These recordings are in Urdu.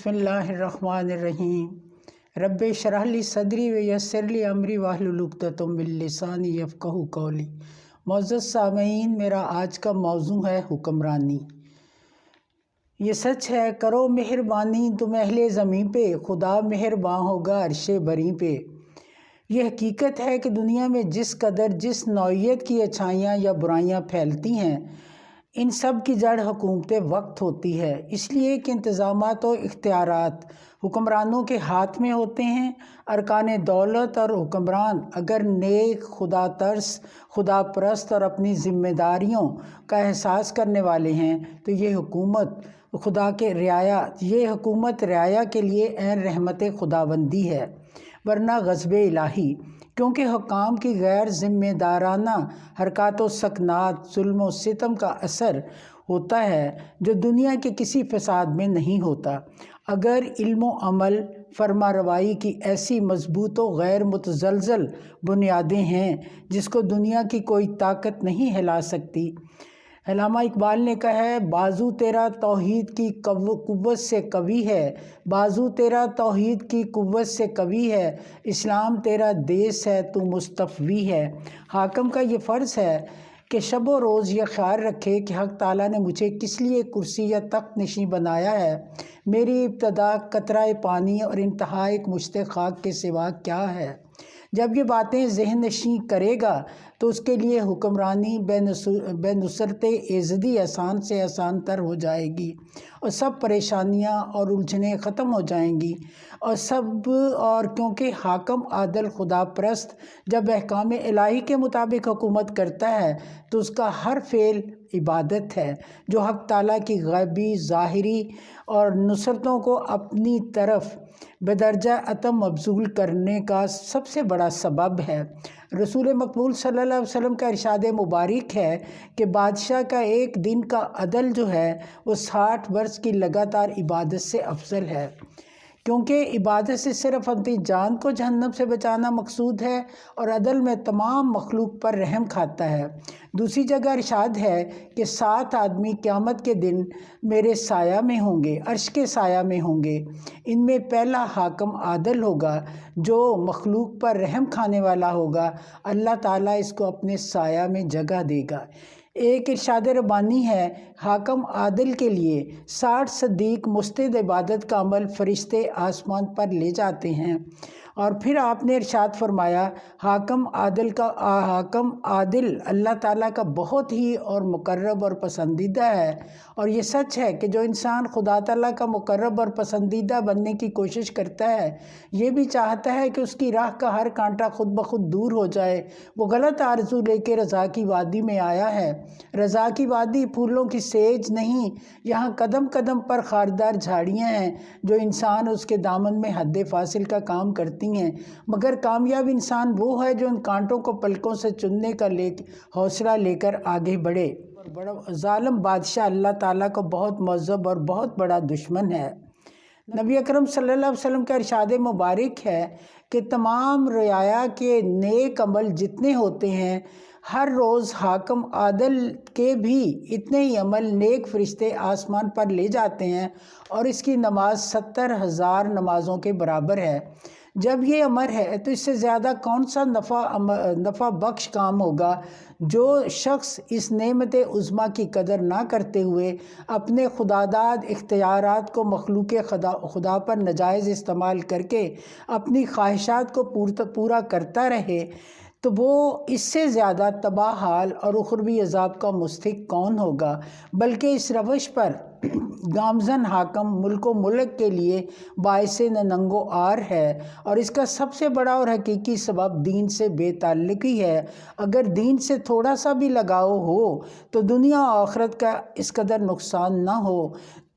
بسم اللہ الرحمن الرحیم رب اشرح لی صدری ویسر لی امری واحلل عقدۃ من لسانی یفقہوا قولی۔ معزز سامعین، میرا آج کا موضوع ہے حکمرانی۔ یہ سچ ہے، کرو مہربانی تم اہل زمین پہ، خدا مہرباں ہوگا عرش بری پہ۔ یہ حقیقت ہے کہ دنیا میں جس قدر جس نوعیت کی اچھائیاں یا برائیاں پھیلتی ہیں، ان سب کی جڑ حکومت وقت ہوتی ہے، اس لیے کہ انتظامات و اختیارات حکمرانوں کے ہاتھ میں ہوتے ہیں۔ ارکان دولت اور حکمران اگر نیک، خدا ترس، خدا پرست اور اپنی ذمہ داریوں کا احساس کرنے والے ہیں تو یہ حکومت رعایا کے لیے عین رحمت خداوندی ہے، ورنہ غضب الہی، کیونکہ حکام کی غیر ذمہ دارانہ حرکات و سکنات ظلم و ستم کا اثر ہوتا ہے جو دنیا کے کسی فساد میں نہیں ہوتا۔ اگر علم و عمل فرما روائی کی ایسی مضبوط و غیر متزلزل بنیادیں ہیں جس کو دنیا کی کوئی طاقت نہیں ہلا سکتی۔ علامہ اقبال نے کہا ہے، بازو تیرا توحید کی قوت سے قوی ہے، بازو تیرا توحید کی قوت سے قوی ہے، اسلام تیرا دیس ہے تو مستفوی ہے۔ حاکم کا یہ فرض ہے کہ شب و روز یہ خیال رکھے کہ حق تعالیٰ نے مجھے کس لیے کرسی یا تخت نشین بنایا ہے، میری ابتدا قطرہ پانی اور انتہا ایک مشت خاک کے سوا کیا ہے۔ جب یہ باتیں ذہن نشین کرے گا تو اس کے لیے حکمرانی بے نصرت ایزدی آسان سے آسان تر ہو جائے گی اور سب پریشانیاں اور الجھنیں ختم ہو جائیں گی، اور کیونکہ حاکم عادل خدا پرست جب احکام الہی کے مطابق حکومت کرتا ہے تو اس کا ہر فعل عبادت ہے، جو حق تعالیٰ کی غیبی، ظاہری اور نصرتوں کو اپنی طرف بدرجہ عطم مبذول کرنے کا سب سے بڑا سبب ہے۔ رسول مقبول صلی اللہ علیہ وسلم کا ارشاد مبارک ہے کہ بادشاہ کا ایک دن کا عدل جو ہے وہ 60 برس کی لگاتار عبادت سے افضل ہے، کیونکہ عبادت سے صرف اپنی جان کو جہنم سے بچانا مقصود ہے اور عدل میں تمام مخلوق پر رحم کھاتا ہے۔ دوسری جگہ ارشاد ہے کہ 7 آدمی قیامت کے دن میرے سایہ میں ہوں گے، عرش کے سایہ میں ہوں گے۔ ان میں پہلا حاکم عادل ہوگا جو مخلوق پر رحم کھانے والا ہوگا، اللہ تعالیٰ اس کو اپنے سایہ میں جگہ دے گا۔ ایک ارشاد ربانی ہے، حاکم عادل کے لیے 60 صدیق مستعد عبادت کا عمل فرشتے آسمان پر لے جاتے ہیں۔ اور پھر آپ نے ارشاد فرمایا، حاکم عادل اللہ تعالیٰ کا بہت ہی اور مقرب اور پسندیدہ ہے، اور یہ سچ ہے کہ جو انسان خدا تعالیٰ کا مقرب اور پسندیدہ بننے کی کوشش کرتا ہے، یہ بھی چاہتا ہے کہ اس کی راہ کا ہر کانٹا خود بخود دور ہو جائے، وہ غلط آرزو لے کے رضا کی وادی میں آیا ہے۔ رضا کی وادی پھولوں کی سیج نہیں، یہاں قدم قدم پر خاردار جھاڑیاں ہیں جو انسان اس کے دامن میں حد فاصل کا کام کرتی ہیں، مگر کامیاب انسان وہ ہے جو ان کانٹوں کو پلکوں سے چننے کا حوصلہ لے کر آگے بڑھے۔ بڑا ظالم بادشاہ اللہ تعالیٰ کو بہت معذب اور بہت بڑا دشمن ہے۔ نبی اکرم صلی اللہ علیہ وسلم کا ارشاد مبارک ہے کہ تمام رعایا کے نیک عمل جتنے ہوتے ہیں، ہر روز حاکم عادل کے بھی اتنے ہی عمل نیک فرشتے آسمان پر لے جاتے ہیں، اور اس کی نماز 70,000 نمازوں کے برابر ہے۔ جب یہ امر ہے تو اس سے زیادہ کون سا نفع بخش کام ہوگا؟ جو شخص اس نعمت عظمیٰ کی قدر نہ کرتے ہوئے اپنے خداداد اختیارات کو مخلوق خدا پر ناجائز استعمال کر کے اپنی خواہشات کو پورا کرتا رہے، تو وہ اس سے زیادہ تباہ حال اور اخروی عذاب کا مستحق کون ہوگا؟ بلکہ اس روش پر گامزن حاکم ملک و ملک کے لیے باعث ننگ و عار ہے، اور اس کا سب سے بڑا اور حقیقی سبب دین سے بے تعلقی ہے۔ اگر دین سے تھوڑا سا بھی لگاؤ ہو تو دنیا و آخرت کا اس قدر نقصان نہ ہو۔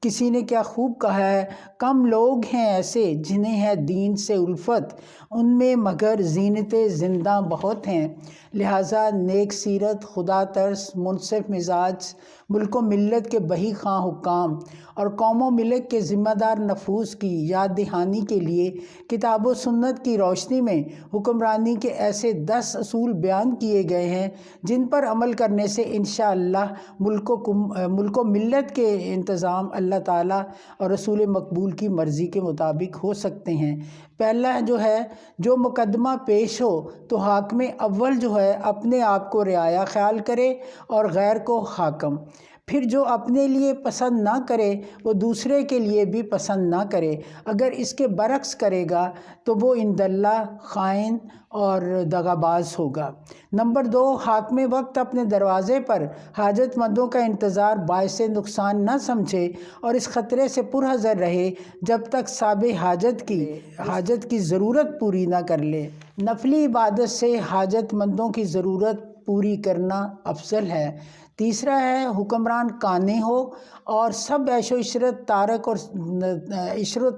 کسی نے کیا خوب کہا ہے، کم لوگ ہیں ایسے جنہیں ہے دین سے الفت، ان میں مگر زینت زندہ بہت ہیں۔ لہٰذا نیک سیرت، خدا ترس، منصف مزاج، ملک و ملت کے بہی خواہ حکام اور قوم و ملت کے ذمہ دار نفوذ کی یاد دہانی کے لیے کتاب و سنت کی روشنی میں حکمرانی کے ایسے 10 اصول بیان کیے گئے ہیں جن پر عمل کرنے سے انشاءاللہ ملک و ملت کے انتظام اللہ اللہ تعالیٰ اور رسول مقبول کی مرضی کے مطابق ہو سکتے ہیں۔ پہلا جو مقدمہ پیش ہو تو حاکم اول اپنے آپ کو رعایا خیال کرے اور غیر کو حاکم، پھر جو اپنے لیے پسند نہ کرے وہ دوسرے کے لیے بھی پسند نہ کرے۔ اگر اس کے برعکس کرے گا تو وہ عند اللہ خائن اور دغاباز ہوگا۔ نمبر 2، حاکم وقت اپنے دروازے پر حاجت مندوں کا انتظار باعث نقصان نہ سمجھے اور اس خطرے سے پرحذر رہے جب تک صاحب حاجت کی ضرورت پوری نہ کر لے۔ نفلی عبادت سے حاجت مندوں کی ضرورت پوری کرنا افضل ہے۔ تیسرا حکمران قانع ہو اور سب عیش و عشرت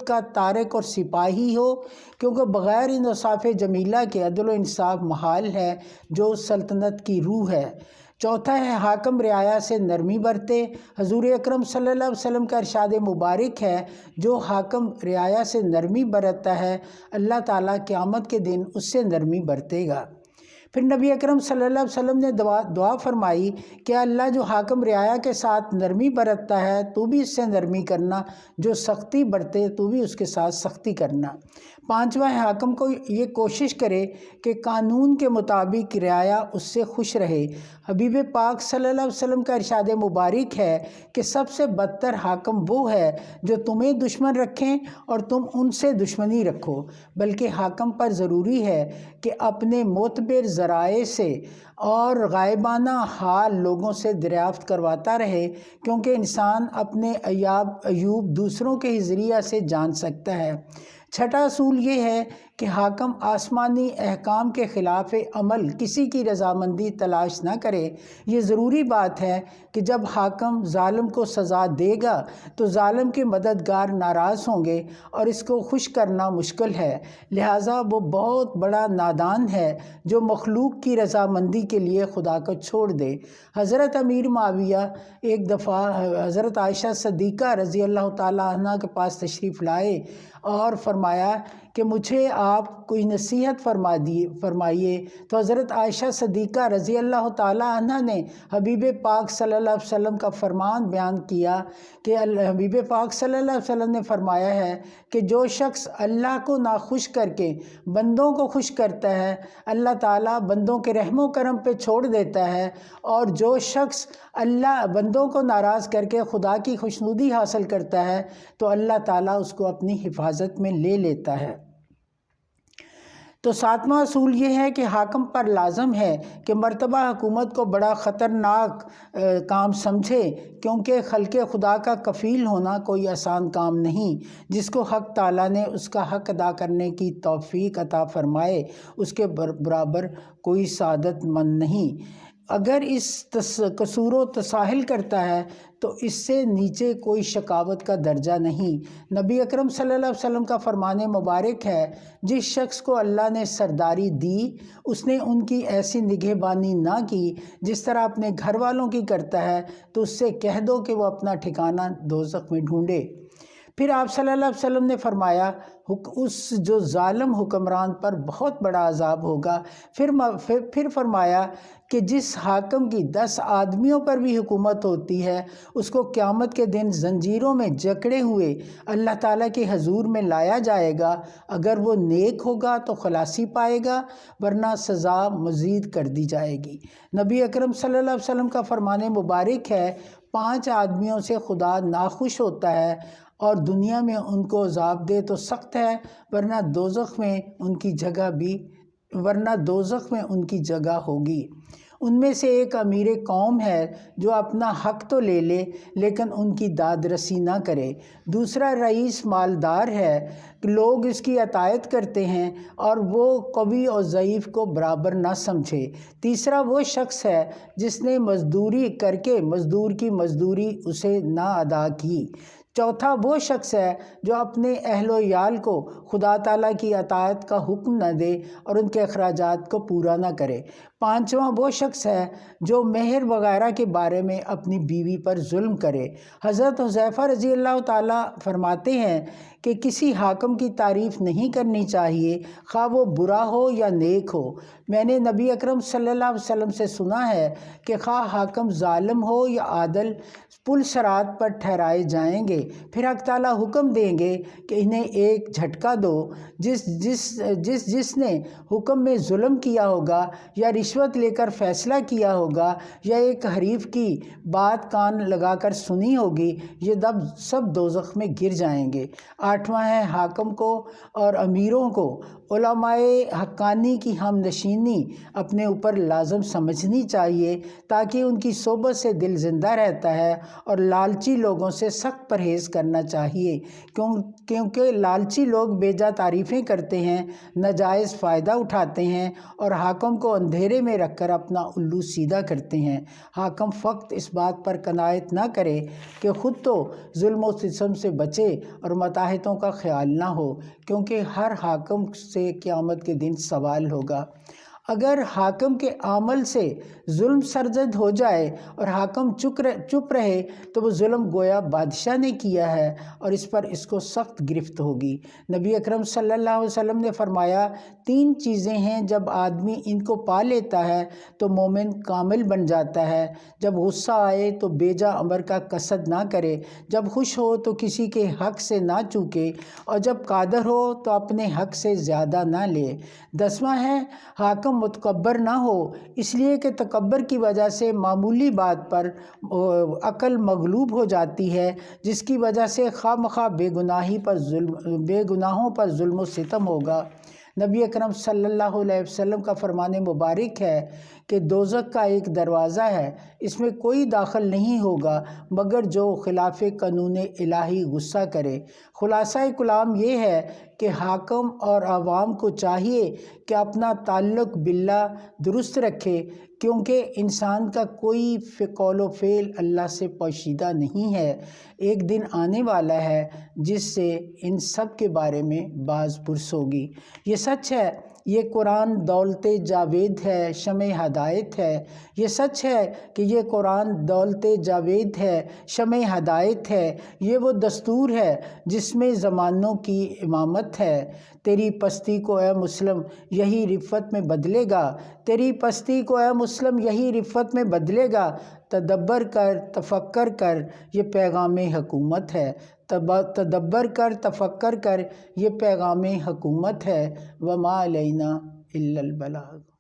کا تارک اور سپاہی ہو، کیونکہ بغیر انصاف جمیلہ کے عدل و انصاف محال ہے جو سلطنت کی روح ہے۔ چوتھا حاکم رعایا سے نرمی برتے۔ حضور اکرم صلی اللہ علیہ وسلم کا ارشاد مبارک ہے، جو حاکم رعایا سے نرمی برتتا ہے اللہ تعالیٰ قیامت کے دن اس سے نرمی برتے گا۔ پھر نبی اکرم صلی اللہ علیہ وسلم نے دعا فرمائی کہ اللہ جو حاکم رعایا کے ساتھ نرمی برتتا ہے تو بھی اس سے نرمی کرنا، جو سختی برتے تو بھی اس کے ساتھ سختی کرنا۔ پانچواں حاکم کو یہ کوشش کرے کہ قانون کے مطابق رعایا اس سے خوش رہے۔ حبیب پاک صلی اللہ علیہ وسلم کا ارشاد مبارک ہے کہ سب سے بدتر حاکم وہ ہے جو تمہیں دشمن رکھیں اور تم ان سے دشمنی رکھو، بلکہ حاکم پر ضروری ہے کہ اپنے معتبر ذرائع سے اور غائبانہ حال لوگوں سے دریافت کرواتا رہے، کیونکہ انسان اپنے عیوب دوسروں کے ذریعہ سے جان سکتا ہے۔ چھٹا اصول یہ ہے کہ حاکم آسمانی احکام کے خلاف عمل کسی کی رضامندی تلاش نہ کرے۔ یہ ضروری بات ہے کہ جب حاکم ظالم کو سزا دے گا تو ظالم کے مددگار ناراض ہوں گے اور اس کو خوش کرنا مشکل ہے، لہٰذا وہ بہت بڑا نادان ہے جو مخلوق کی رضامندی کے لیے خدا کو چھوڑ دے۔ حضرت امیر معاویہ ایک دفعہ حضرت عائشہ صدیقہ رضی اللہ تعالیٰ عنہ کے پاس تشریف لائے اور فرمایا کہ مجھے آپ کوئی نصیحت فرمائیے، تو حضرت عائشہ صدیقہ رضی اللہ تعالیٰ عنہ نے حبیب پاک صلی اللہ علیہ وسلم کا فرمان بیان کیا کہ حبیب پاک صلی اللہ علیہ وسلم نے فرمایا ہے کہ جو شخص اللہ کو ناخوش کر کے بندوں کو خوش کرتا ہے اللہ تعالیٰ بندوں کے رحم و کرم پہ چھوڑ دیتا ہے، اور جو شخص اللہ بندوں کو ناراض کر کے خدا کی خوشنودی حاصل کرتا ہے تو اللہ تعالیٰ اس کو اپنی حفاظت میں لے لیتا ہے۔ تو ساتواں اصول یہ ہے کہ حاکم پر لازم ہے کہ مرتبہ حکومت کو بڑا خطرناک کام سمجھے، کیونکہ خلق خدا کا کفیل ہونا کوئی آسان کام نہیں۔ جس کو حق تعالیٰ نے اس کا حق ادا کرنے کی توفیق عطا فرمائے اس کے برابر کوئی سعادت مند نہیں۔ اگر اس قصور و تساہل کرتا ہے تو اس سے نیچے کوئی شقاوت کا درجہ نہیں۔ نبی اکرم صلی اللہ علیہ وسلم کا فرمان مبارک ہے، جس شخص کو اللہ نے سرداری دی اس نے ان کی ایسی نگہبانی نہ کی جس طرح اپنے گھر والوں کی کرتا ہے، تو اس سے کہہ دو کہ وہ اپنا ٹھکانہ دوزخ میں ڈھونڈے۔ پھر آپ صلی اللہ علیہ وسلم نے فرمایا اس جو ظالم حکمران پر بہت بڑا عذاب ہوگا۔ پھر فرمایا کہ جس حاکم کی 10 آدمیوں پر بھی حکومت ہوتی ہے اس کو قیامت کے دن زنجیروں میں جکڑے ہوئے اللہ تعالیٰ کے حضور میں لایا جائے گا۔ اگر وہ نیک ہوگا تو خلاصی پائے گا، ورنہ سزا مزید کر دی جائے گی۔ نبی اکرم صلی اللہ علیہ وسلم کا فرمان مبارک ہے، 5 آدمیوں سے خدا ناخوش ہوتا ہے اور دنیا میں ان کو عذاب دے تو سخت ہے، ورنہ دوزخ میں ان کی جگہ ہوگی۔ ان میں سے ایک امیر قوم ہے جو اپنا حق تو لے لے لیکن ان کی داد رسی نہ کرے۔ دوسرا رئیس مالدار ہے، لوگ اس کی اطاعت کرتے ہیں اور وہ قوی اور ضعیف کو برابر نہ سمجھے۔ تیسرا وہ شخص ہے جس نے مزدوری کر کے مزدور کی مزدوری اسے نہ ادا کی۔ چوتھا وہ شخص ہے جو اپنے اہل و عیال کو خدا تعالیٰ کی اطاعت کا حکم نہ دے اور ان کے اخراجات کو پورا نہ کرے۔ 5واں وہ شخص ہے جو مہر وغیرہ کے بارے میں اپنی بیوی پر ظلم کرے۔ حضرت حذیفہ رضی اللہ تعالیٰ فرماتے ہیں کہ کسی حاکم کی تعریف نہیں کرنی چاہیے، خواہ وہ برا ہو یا نیک ہو۔ میں نے نبی اکرم صلی اللہ علیہ وسلم سے سنا ہے کہ خواہ حاکم ظالم ہو یا عادل، پل صراط پر ٹھہرائے جائیں گے، پھر حق تعالیٰ حکم دیں گے کہ انہیں ایک جھٹکا دو۔ جس نے حکم میں ظلم کیا ہوگا یا رشوت لے کر فیصلہ کیا ہوگا یا ایک حریف کی بات کان لگا کر سنی ہوگی، یہ سب دوزخ میں گر جائیں گے۔ 8واں ہے حاکم کو اور امیروں کو علماء حقانی کی ہم نشینی اپنے اوپر لازم سمجھنی چاہیے، تاکہ ان کی صحبت سے دل زندہ رہتا ہے، اور لالچی لوگوں سے سخت پرہیز کرنا چاہیے، کیونکہ لالچی لوگ بے جا تعریفیں کرتے ہیں، ناجائز فائدہ اٹھاتے ہیں اور حاکم کو اندھیرے میں رکھ کر اپنا الو سیدھا کرتے ہیں۔ حاکم فقط اس بات پر قناعت نہ کرے کہ خود تو ظلم و ستم سے بچے اور متاحتوں کا خیال نہ ہو، کیونکہ ہر حاکم سے قیامت کے دن سوال ہوگا۔ اگر حاکم کے عمل سے ظلم سرزد ہو جائے اور حاکم چپ رہے تو وہ ظلم گویا بادشاہ نے کیا ہے اور اس کو سخت گرفت ہوگی۔ نبی اکرم صلی اللہ علیہ وسلم نے فرمایا، 3 چیزیں ہیں جب آدمی ان کو پا لیتا ہے تو مومن کامل بن جاتا ہے۔ جب غصہ آئے تو بیجا امر کا قصد نہ کرے، جب خوش ہو تو کسی کے حق سے نہ چوکے، اور جب قادر ہو تو اپنے حق سے زیادہ نہ لے۔ 10واں ہے حاکم متکبر نہ ہو، اس لیے کہ تکبر کی وجہ سے معمولی بات پر عقل مغلوب ہو جاتی ہے، جس کی وجہ سے خواہ مخواہ بے گناہوں پر ظلم و ستم ہوگا۔ نبی اکرم صلی اللہ علیہ وسلم کا فرمان مبارک ہے کہ دوزخ کا ایک دروازہ ہے، اس میں کوئی داخل نہیں ہوگا مگر جو خلاف قانون الہی غصہ کرے۔ خلاصہ کلام یہ ہے کہ حاکم اور عوام کو چاہیے کہ اپنا تعلق باللہ درست رکھے، کیونکہ انسان کا کوئی قول و فعل اللہ سے پوشیدہ نہیں ہے۔ ایک دن آنے والا ہے جس سے ان سب کے بارے میں باز پرس ہوگی۔ یہ سچ ہے، یہ قرآن دولت جاوید ہے، شمع ہدایت ہے۔ یہ سچ ہے کہ یہ قرآن دولت جاوید ہے، شمع ہدایت ہے۔ یہ وہ دستور ہے جس میں زمانوں کی امامت ہے۔ تیری پستی کو اے مسلم یہی رفت میں بدلے گا، تیری پستی کو اے مسلم یہی رفت میں بدلے گا۔ تدبر کر، تفکر کر، یہ پیغام حکومت ہے۔ تدبر کر، تفکر کر، یہ پیغام حکومت ہے۔ وما علینا الا البلاغ۔